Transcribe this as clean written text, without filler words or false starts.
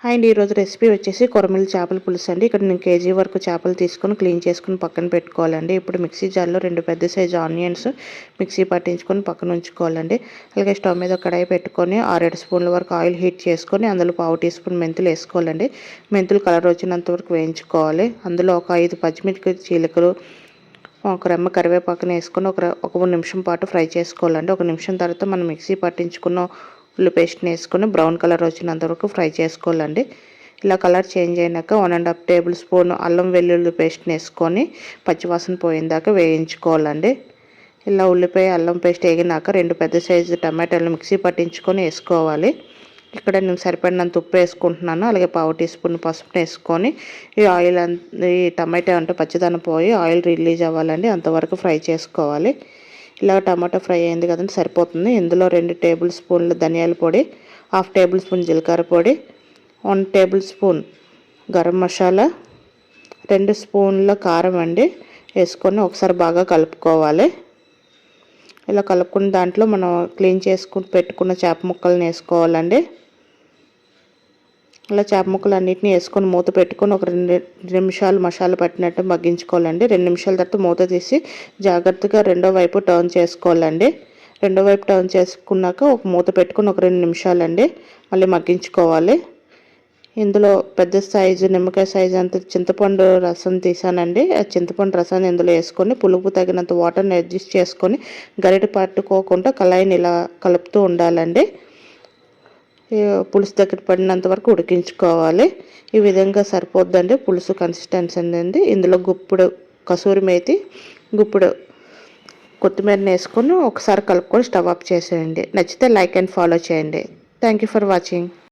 And ఈరోజు recipe వచ్చేసి కొరమిల చేపల పులుసు అండి. ఇక్కడ నేను కేజీ వరకు చేపలు తీసుకొని క్లీన్ చేసుకుని పక్కన పెట్టుకోవాలండి. ఇప్పుడు మిక్సీ జార్లో 2 పెద్ద సైజు ఆనియన్స్ మిక్సీ పట్టించుకొని పక్కన ఉంచుకోవాలండి. అలాగే స్టవ్ మీద కడాయి పెట్టుకొని 6-7 స్పూన్ల వరకు ఆయిల్ హీట్ చేసుకొని అందులో 1/2 టీ స్పూన్ మెంతులు వేసుకోవాలండి. మెంతులు కలర్ వచ్చినంత వరకు వేయించుకోవాలి. అందులో ఒక 5 పచ్చిమిర్చి చీలికలు, ఒక రెమ్మ కరివేపాకుని వేసుకొని ఒక 1 నిమిషం పాటు ఫ్రై చేసుకోవాలండి. 1 నిమిషం తర్వాత మనం మిక్సీ పట్టించుకున్న ఉల్లి పేస్ట్ని వేసుకొని బ్రౌన్ కలర్ వచ్చినంత వరకు ఫ్రై చేసుకోవాలండి. ఇలా కలర్ చేంజ్ అయినాక 1½ టేబుల్ స్పూన్ అల్లం వెల్లుల్లి పేస్ట్ని వేసుకొని పచ్చివాసన పోయేదాకా వేయించుకోవాలండి. ఇలా ఉల్లిపాయ అల్లం పేస్ట్ వేగినాక 2 పెద్ద సైజు టమాటాలు మిక్సీ పట్టించుకొని వేసుకోవాలి. ఇక్కడ నేను సరిపడినంత ఉప్పు వేసుకుంటున్నాను. అలాగే 1/2 టీ స్పూన్ పసుపుని వేసుకొని ఈ టమాటా అంటే పచ్చిదనం పోయి ఆయిల్ రిలీజ్ అవ్వాలండి, అంతవరకు ఫ్రై చేసుకోవాలి. ఇలా టమాటా ఫ్రై అయింది కదండి, సరిపోతుంది. ఇందులో 2 టేబుల్ స్పూన్ల ధనియాల పొడి, 1/2 టేబుల్ స్పూన్ జీలకర్ర పొడి, 1 టేబుల్ స్పూన్ గరం మసాలా, 2 స్పూన్ల కారం అండి వేసుకొని ఒకసారి బాగా కలుపుకోవాలి. ఇలా కలుపుకున్న దాంట్లో మనం క్లీన్ చేసుకుని పెట్టుకున్న చేప ముక్కల్ని వేసుకోవాలండి. ఇలా చేప ముక్కలు అన్నిటిని వేసుకొని మూత పెట్టుకొని ఒక 2 నిమిషాలు మసాలా పట్టినట్టు మగ్గించుకోవాలండి. 2 నిమిషాల తర్వాత మూత తీసి జాగ్రత్తగా రెండో వైపు టర్న్ చేసుకోవాలండి. రెండో వైపు టర్న్ చేసుకున్నాక ఒక మూత పెట్టుకొని ఒక 2 నిమిషాలండి మళ్ళీ మగ్గించుకోవాలి. ఇందులో పెద్ద సైజు నిమ్మకాయ సైజు అంత చింతపండు రసం తీసానండి. ఆ చింతపండు రసాన్ని ఇందులో వేసుకొని పులుపు తగినంత వాటర్ని అడ్జస్ట్ చేసుకొని గరిటె పట్టుకోకుండా కళాయిని ఇలా కలుపుతూ ఉండాలండి. పులుసు దగ్గర పడినంత వరకు ఉడికించుకోవాలి. ఈ విధంగా సరిపోద్దండి పులుసు కన్సిస్టెన్సీ అనేది. ఇందులో గుప్పుడు కసూరి మేతి, గుప్పుడు కొత్తిమీరని వేసుకొని ఒకసారి కలుపుకొని స్టవ్ ఆఫ్ చేసేయండి. నచ్చితే లైక్ అండ్ ఫాలో చేయండి. Thank you for watching.